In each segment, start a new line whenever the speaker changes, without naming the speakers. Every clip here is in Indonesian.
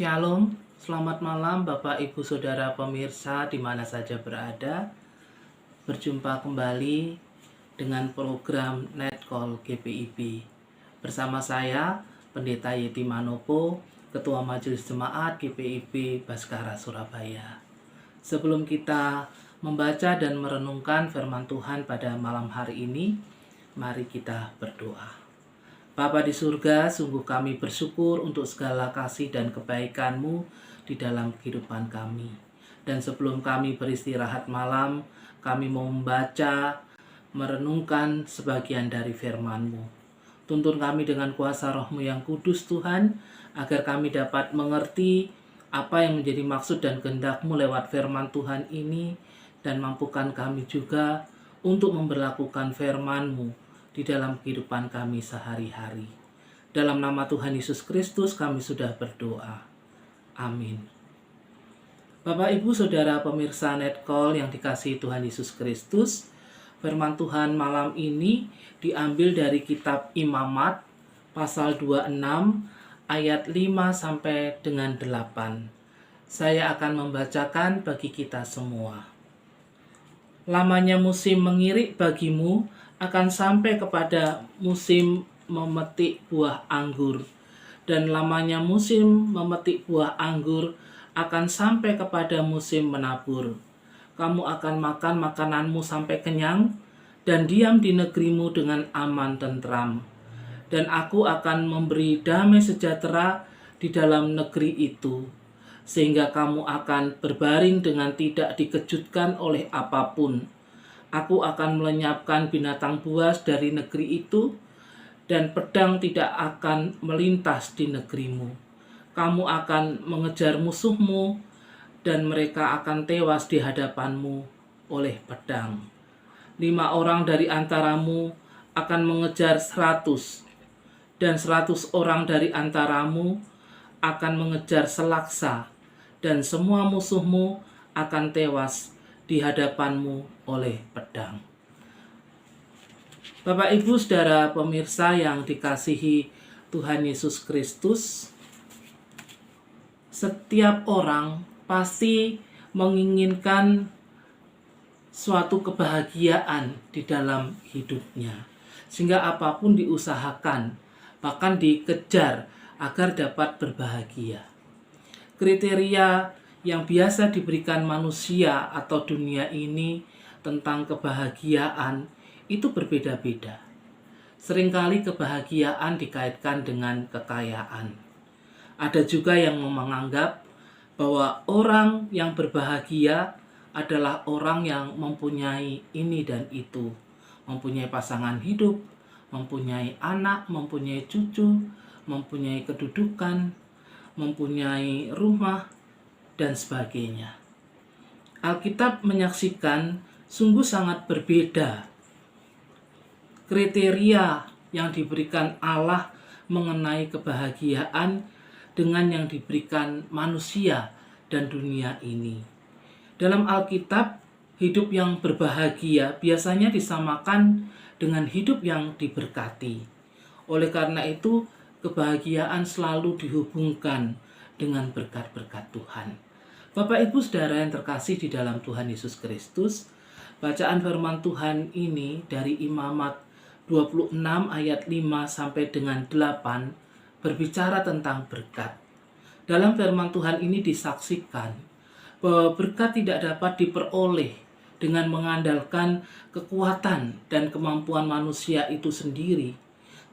Shalom, selamat malam Bapak Ibu Saudara pemirsa di mana saja berada. Berjumpa kembali dengan program Netcall GPIB. Bersama saya, Pendeta Yeti Manopo, Ketua Majelis Jemaat GPIB Baskara Surabaya. Sebelum kita membaca dan merenungkan firman Tuhan pada malam hari ini, mari kita berdoa. Bapa di surga, sungguh kami bersyukur untuk segala kasih dan kebaikan-Mu di dalam kehidupan kami. Dan sebelum kami beristirahat malam, kami mau membaca, merenungkan sebagian dari firman-Mu. Tuntun kami dengan kuasa Roh-Mu yang kudus Tuhan, agar kami dapat mengerti apa yang menjadi maksud dan kehendak-Mu lewat firman Tuhan ini, dan mampukan kami juga untuk memberlakukan firman-Mu di dalam kehidupan kami sehari-hari. Dalam nama Tuhan Yesus Kristus kami sudah berdoa. Amin. Bapak, Ibu, Saudara pemirsa Netcall yang dikasihi Tuhan Yesus Kristus, firman Tuhan malam ini diambil dari kitab Imamat pasal 26 ayat 5 sampai dengan 8. Saya akan membacakan bagi kita semua. Lamanya musim mengirik bagimu akan sampai kepada musim memetik buah anggur, dan lamanya musim memetik buah anggur akan sampai kepada musim menabur. Kamu akan makan makananmu sampai kenyang, dan diam di negerimu dengan aman tentram. Dan aku akan memberi damai sejahtera di dalam negeri itu, sehingga kamu akan berbaring dengan tidak dikejutkan oleh apapun. Aku akan melenyapkan binatang buas dari negeri itu, dan pedang tidak akan melintas di negerimu. Kamu akan mengejar musuhmu, dan mereka akan tewas di hadapanmu oleh pedang. 5 orang dari antaramu akan mengejar 100, dan 100 orang dari antaramu akan mengejar selaksa, dan semua musuhmu akan tewas di hadapanmu oleh pedang. Bapak, Ibu, Saudara pemirsa yang dikasihi Tuhan Yesus Kristus, setiap orang pasti menginginkan suatu kebahagiaan di dalam hidupnya, sehingga apapun diusahakan, bahkan dikejar agar dapat berbahagia. Kriteria yang biasa diberikan manusia atau dunia ini tentang kebahagiaan itu berbeda-beda. Seringkali kebahagiaan dikaitkan dengan kekayaan. Ada juga yang menganggap bahwa orang yang berbahagia adalah orang yang mempunyai ini dan itu, mempunyai pasangan hidup, mempunyai anak, mempunyai cucu, mempunyai kedudukan, mempunyai rumah, dan sebagainya. Alkitab menyaksikan sungguh sangat berbeda kriteria yang diberikan Allah mengenai kebahagiaan dengan yang diberikan manusia dan dunia ini. Dalam Alkitab, hidup yang berbahagia biasanya disamakan dengan hidup yang diberkati. Oleh karena itu, kebahagiaan selalu dihubungkan dengan berkat-berkat Tuhan. Bapak, Ibu, Saudara yang terkasih di dalam Tuhan Yesus Kristus, bacaan firman Tuhan ini dari Imamat 26 ayat 5 sampai dengan 8 berbicara tentang berkat. Dalam firman Tuhan ini disaksikan bahwa berkat tidak dapat diperoleh dengan mengandalkan kekuatan dan kemampuan manusia itu sendiri,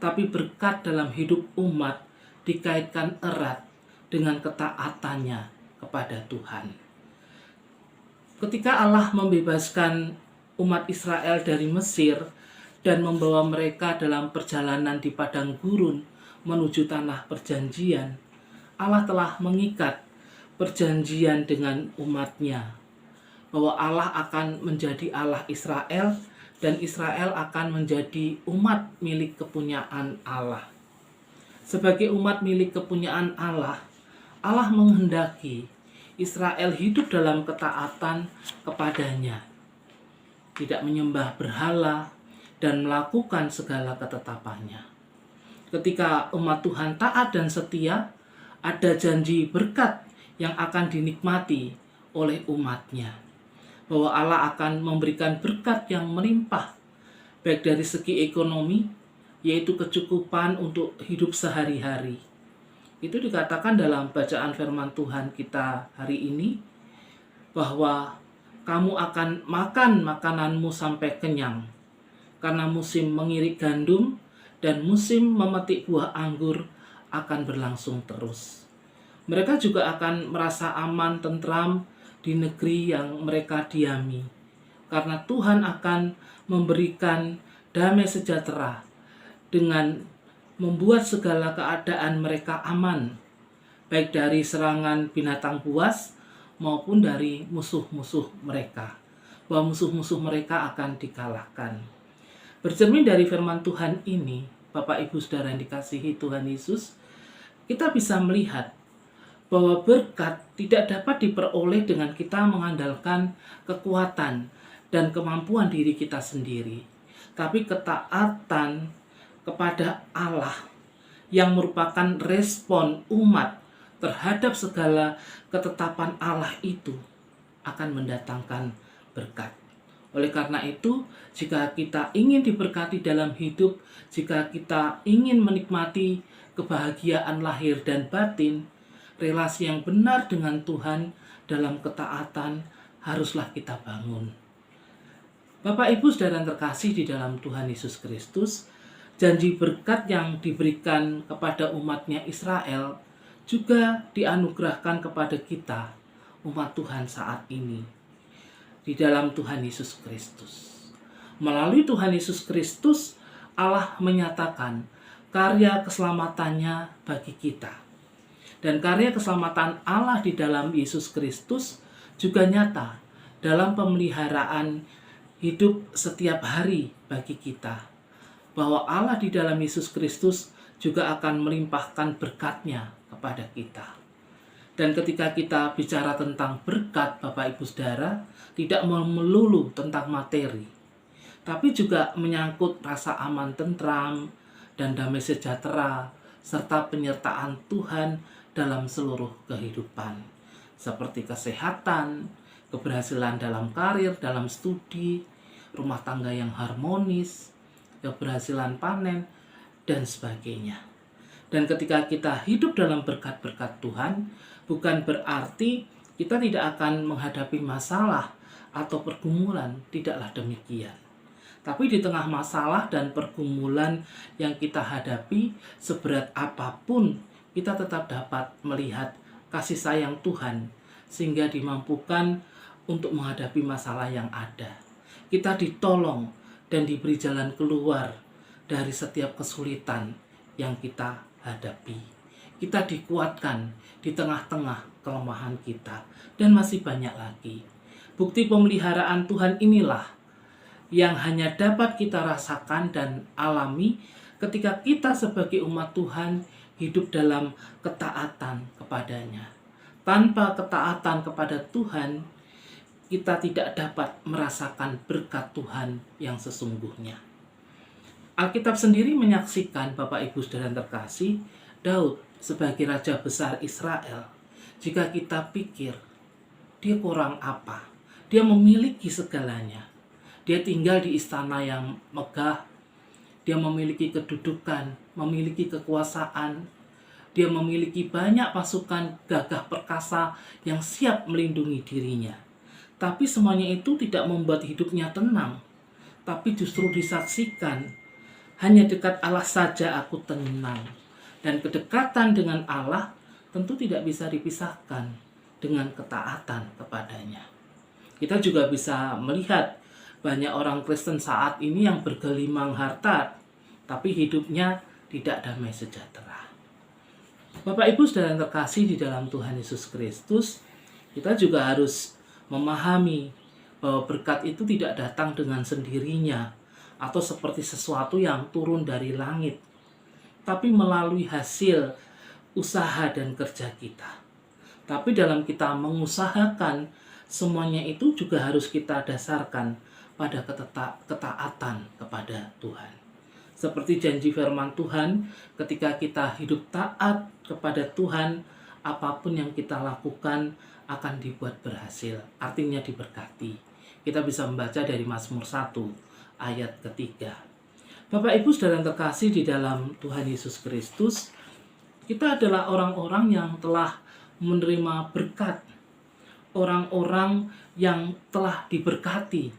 tapi berkat dalam hidup umat dikaitkan erat dengan ketaatannya kepada Tuhan. Ketika Allah membebaskan umat Israel dari Mesir dan membawa mereka dalam perjalanan di padang gurun menuju tanah perjanjian, Allah telah mengikat perjanjian dengan umatnya, bahwa Allah akan menjadi Allah Israel dan Israel akan menjadi umat milik kepunyaan Allah. Sebagai umat milik kepunyaan Allah, Allah menghendaki Israel hidup dalam ketaatan kepadanya, tidak menyembah berhala dan melakukan segala ketetapannya. Ketika umat Tuhan taat dan setia, ada janji berkat yang akan dinikmati oleh umatnya. Bahwa Allah akan memberikan berkat yang melimpah, baik dari segi ekonomi, yaitu kecukupan untuk hidup sehari-hari. Itu dikatakan dalam bacaan firman Tuhan kita hari ini, bahwa kamu akan makan makananmu sampai kenyang, karena musim mengirik gandum dan musim memetik buah anggur akan berlangsung terus. Mereka juga akan merasa aman, tentram di negeri yang mereka diami, karena Tuhan akan memberikan damai sejahtera dengan membuat segala keadaan mereka aman, baik dari serangan binatang buas maupun dari musuh-musuh mereka, bahwa musuh-musuh mereka akan dikalahkan. Bercermin dari firman Tuhan ini, Bapak Ibu Saudara yang dikasihi Tuhan Yesus, kita bisa melihat bahwa berkat tidak dapat diperoleh dengan kita mengandalkan kekuatan dan kemampuan diri kita sendiri, tapi ketaatan kepada Allah yang merupakan respon umat terhadap segala ketetapan Allah itu akan mendatangkan berkat. Oleh karena itu, jika kita ingin diberkati dalam hidup, jika kita ingin menikmati kebahagiaan lahir dan batin, relasi yang benar dengan Tuhan dalam ketaatan haruslah kita bangun. Bapak Ibu Saudara yang terkasih di dalam Tuhan Yesus Kristus, janji berkat yang diberikan kepada umatnya Israel juga dianugerahkan kepada kita, umat Tuhan saat ini, di dalam Tuhan Yesus Kristus. Melalui Tuhan Yesus Kristus, Allah menyatakan karya keselamatannya bagi kita. Dan karya keselamatan Allah di dalam Yesus Kristus juga nyata dalam pemeliharaan hidup setiap hari bagi kita. Bahwa Allah di dalam Yesus Kristus juga akan melimpahkan berkat-Nya kepada kita. Dan ketika kita bicara tentang berkat, Bapak Ibu Saudara, tidak melulu tentang materi, tapi juga menyangkut rasa aman, tentram, dan damai sejahtera, serta penyertaan Tuhan dalam seluruh kehidupan, seperti kesehatan, keberhasilan dalam karir, dalam studi, rumah tangga yang harmonis, keberhasilan panen, dan sebagainya. Dan ketika kita hidup dalam berkat-berkat Tuhan, bukan berarti kita tidak akan menghadapi masalah atau pergumulan, tidaklah demikian. Tapi di tengah masalah dan pergumulan yang kita hadapi, seberat apapun, kita tetap dapat melihat kasih sayang Tuhan, sehingga dimampukan untuk menghadapi masalah yang ada. Kita ditolong dan diberi jalan keluar dari setiap kesulitan yang kita hadapi. Kita dikuatkan di tengah-tengah kelemahan kita, dan masih banyak lagi. Bukti pemeliharaan Tuhan inilah yang hanya dapat kita rasakan dan alami ketika kita sebagai umat Tuhan hidup dalam ketaatan kepadanya. Tanpa ketaatan kepada Tuhan, kita tidak dapat merasakan berkat Tuhan yang sesungguhnya. Alkitab sendiri menyaksikan, Bapak Ibu Saudara yang terkasih, Daud sebagai Raja Besar Israel. Jika kita pikir, dia kurang apa? Dia memiliki segalanya. Dia tinggal di istana yang megah. Dia memiliki kedudukan, memiliki kekuasaan. Dia memiliki banyak pasukan gagah perkasa yang siap melindungi dirinya. Tapi semuanya itu tidak membuat hidupnya tenang. Tapi justru disaksikan, hanya dekat Allah saja aku tenang. Dan kedekatan dengan Allah tentu tidak bisa dipisahkan dengan ketaatan kepadanya. Kita juga bisa melihat banyak orang Kristen saat ini yang bergelimang harta, tapi hidupnya tidak damai sejahtera. Bapak Ibu Saudara yang terkasih di dalam Tuhan Yesus Kristus, kita juga harus memahami bahwa berkat itu tidak datang dengan sendirinya atau seperti sesuatu yang turun dari langit, tapi melalui hasil usaha dan kerja kita. Tapi dalam kita mengusahakan, semuanya itu juga harus kita dasarkan pada ketaatan kepada Tuhan. Seperti janji firman Tuhan, ketika kita hidup taat kepada Tuhan, apapun yang kita lakukan akan dibuat berhasil, artinya diberkati. Kita bisa membaca dari Mazmur 1 ayat ketiga. Bapak Ibu Saudara yang terkasih di dalam Tuhan Yesus Kristus, kita adalah orang-orang yang telah menerima berkat, orang-orang yang telah diberkati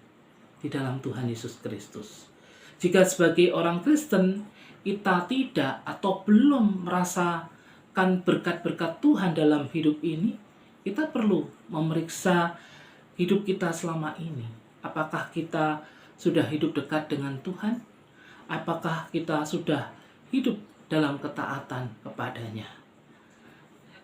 di dalam Tuhan Yesus Kristus. Jika sebagai orang Kristen kita tidak atau belum merasakan berkat-berkat Tuhan dalam hidup ini, kita perlu memeriksa hidup kita selama ini. Apakah kita sudah hidup dekat dengan Tuhan? Apakah kita sudah hidup dalam ketaatan kepadanya?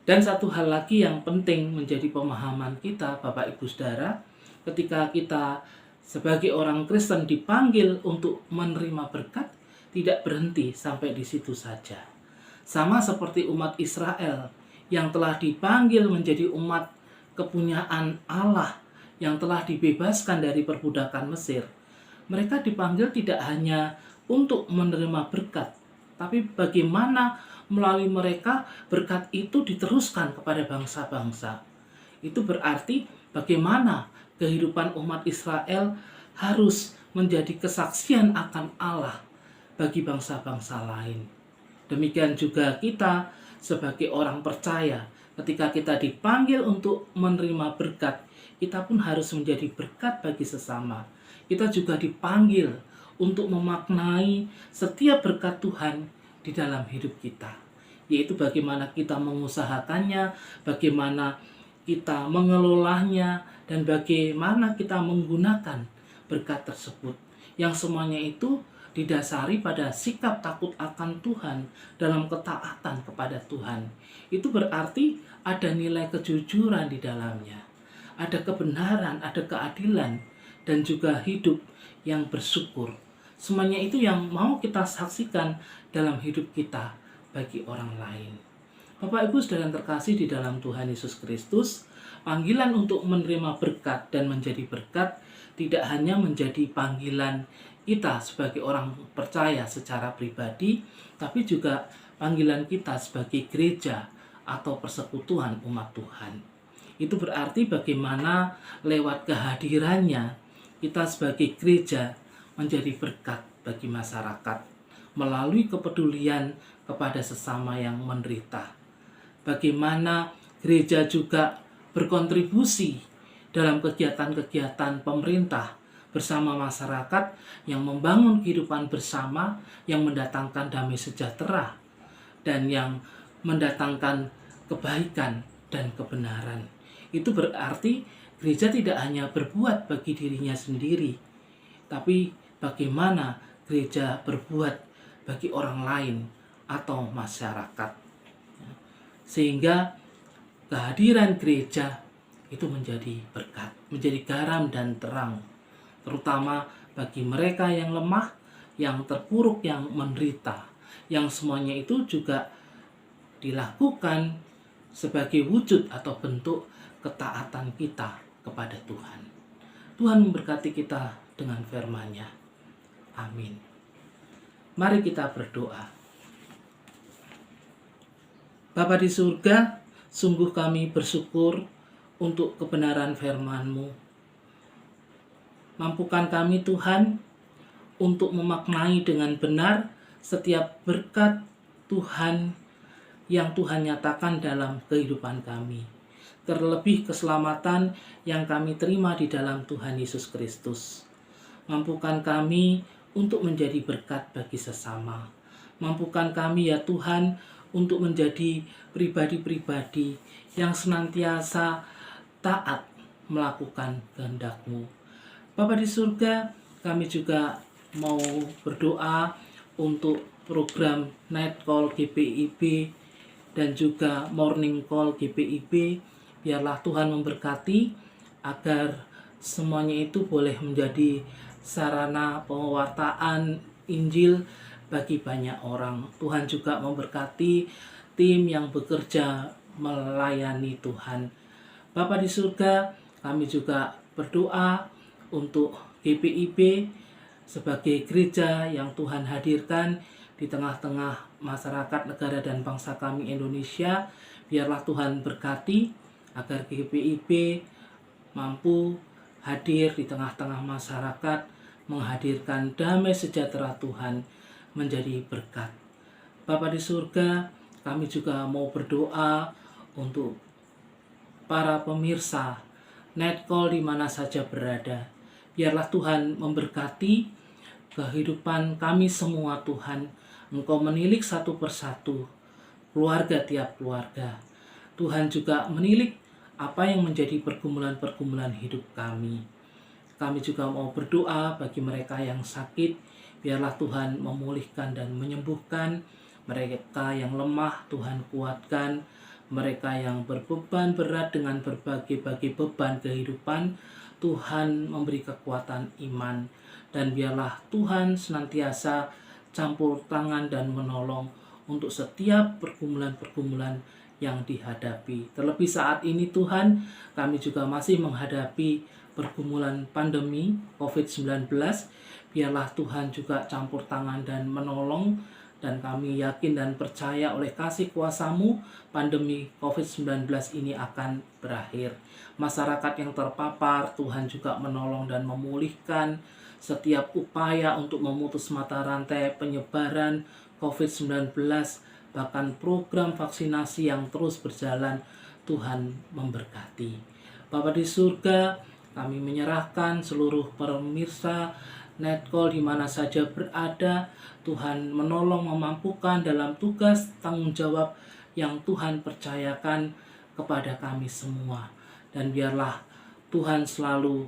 Dan satu hal lagi yang penting menjadi pemahaman kita, Bapak Ibu Saudara, ketika kita sebagai orang Kristen dipanggil untuk menerima berkat, tidak berhenti sampai di situ saja. Sama seperti umat Israel yang telah dipanggil menjadi umat kepunyaan Allah, yang telah dibebaskan dari perbudakan Mesir. Mereka dipanggil tidak hanya untuk menerima berkat, tapi bagaimana melalui mereka berkat itu diteruskan kepada bangsa-bangsa. Itu berarti bagaimana kehidupan umat Israel harus menjadi kesaksian akan Allah bagi bangsa-bangsa lain. Demikian juga kita sebagai orang percaya, ketika kita dipanggil untuk menerima berkat, kita pun harus menjadi berkat bagi sesama. Kita juga dipanggil untuk memaknai setiap berkat Tuhan di dalam hidup kita, yaitu bagaimana kita mengusahakannya, bagaimana kita mengelolanya, dan bagaimana kita menggunakan berkat tersebut, yang semuanya itu didasari pada sikap takut akan Tuhan dalam ketaatan kepada Tuhan. Itu berarti ada nilai kejujuran di dalamnya, ada kebenaran, ada keadilan, dan juga hidup yang bersyukur. Semuanya itu yang mau kita saksikan dalam hidup kita bagi orang lain. Bapak Ibu Saudara yang terkasih di dalam Tuhan Yesus Kristus, panggilan untuk menerima berkat dan menjadi berkat tidak hanya menjadi panggilan kita sebagai orang percaya secara pribadi, tapi juga panggilan kita sebagai gereja atau persekutuan umat Tuhan. Itu berarti bagaimana lewat kehadirannya kita sebagai gereja menjadi berkat bagi masyarakat melalui kepedulian kepada sesama yang menderita. Bagaimana gereja juga berkontribusi dalam kegiatan-kegiatan pemerintah bersama masyarakat yang membangun kehidupan bersama, yang mendatangkan damai sejahtera, dan yang mendatangkan kebaikan dan kebenaran. Itu berarti gereja tidak hanya berbuat bagi dirinya sendiri, tapi bagaimana gereja berbuat bagi orang lain atau masyarakat. Sehingga kehadiran gereja itu menjadi berkat, menjadi garam dan terang, terutama bagi mereka yang lemah, yang terpuruk, yang menderita, yang semuanya itu juga dilakukan sebagai wujud atau bentuk ketaatan kita kepada Tuhan. Tuhan memberkati kita dengan firman-Nya. Amin. Mari kita berdoa. Bapa di surga, sungguh kami bersyukur untuk kebenaran firman-Mu. Mampukan kami Tuhan untuk memaknai dengan benar setiap berkat Tuhan yang Tuhan nyatakan dalam kehidupan kami. Terlebih keselamatan yang kami terima di dalam Tuhan Yesus Kristus. Mampukan kami untuk menjadi berkat bagi sesama. Mampukan kami ya Tuhan untuk menjadi pribadi-pribadi yang senantiasa taat melakukan kehendak-Mu. Bapa di surga, kami juga mau berdoa untuk program Night Call GPIB dan juga Morning Call GPIB. Biarlah Tuhan memberkati agar semuanya itu boleh menjadi sarana pewartaan Injil bagi banyak orang. Tuhan juga memberkati tim yang bekerja melayani Tuhan. Bapa di surga, kami juga berdoa untuk GPIB sebagai gereja yang Tuhan hadirkan. di tengah-tengah masyarakat, negara, dan bangsa kami Indonesia. Biarlah Tuhan berkati agar GPIB mampu hadir di tengah-tengah masyarakat, menghadirkan damai sejahtera Tuhan menjadi berkat. Bapa di surga, kami juga mau berdoa untuk para pemirsa Netcall di mana saja berada. Biarlah Tuhan memberkati kehidupan kami semua Tuhan. Engkau menilik satu persatu keluarga tiap keluarga. Tuhan juga menilik apa yang menjadi pergumulan-pergumulan hidup kami. Kami juga mau berdoa bagi mereka yang sakit. Biarlah Tuhan memulihkan dan menyembuhkan. Mereka yang lemah, Tuhan kuatkan. Mereka yang berbeban berat dengan berbagai-bagai beban kehidupan, Tuhan memberi kekuatan iman. Dan biarlah Tuhan senantiasa campur tangan dan menolong untuk setiap pergumulan-pergumulan yang dihadapi. Terlebih saat ini Tuhan, kami juga masih menghadapi pergumulan pandemi COVID-19. Biarlah Tuhan juga campur tangan dan menolong. Dan kami yakin dan percaya oleh kasih kuasa-Mu, pandemi COVID-19 ini akan berakhir. Masyarakat yang terpapar, Tuhan juga menolong dan memulihkan setiap upaya untuk memutus mata rantai penyebaran COVID-19, bahkan program vaksinasi yang terus berjalan. Tuhan memberkati. Bapa di surga, kami menyerahkan seluruh pemirsa Netcall di mana saja berada. Tuhan menolong, memampukan dalam tugas tanggung jawab yang Tuhan percayakan kepada kami semua. Dan biarlah Tuhan selalu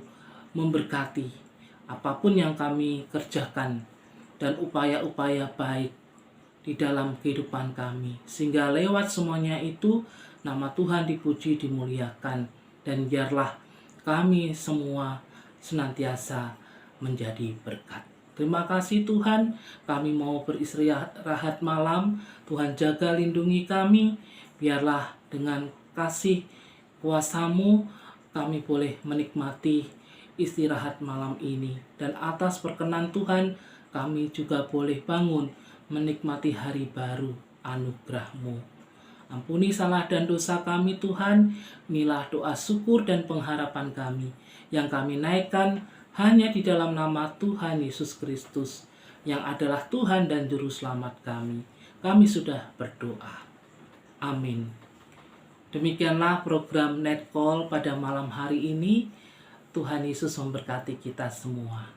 memberkati apapun yang kami kerjakan dan upaya-upaya baik di dalam kehidupan kami. Sehingga lewat semuanya itu nama Tuhan dipuji, dimuliakan. Dan biarlah kami semua senantiasa menjadi berkat. Terima kasih Tuhan, kami mau beristirahat malam. Tuhan jaga lindungi kami. Biarlah dengan kasih kuasa-Mu kami boleh menikmati istirahat malam ini. Dan atas perkenan Tuhan kami juga boleh bangun menikmati hari baru anugerah-Mu. Ampuni salah dan dosa kami Tuhan. Inilah doa syukur dan pengharapan kami yang kami naikkan hanya di dalam nama Tuhan Yesus Kristus yang adalah Tuhan dan Juru Selamat kami. Kami sudah berdoa. Amin. Demikianlah program Netcall pada malam hari ini. Tuhan Yesus memberkati kita semua.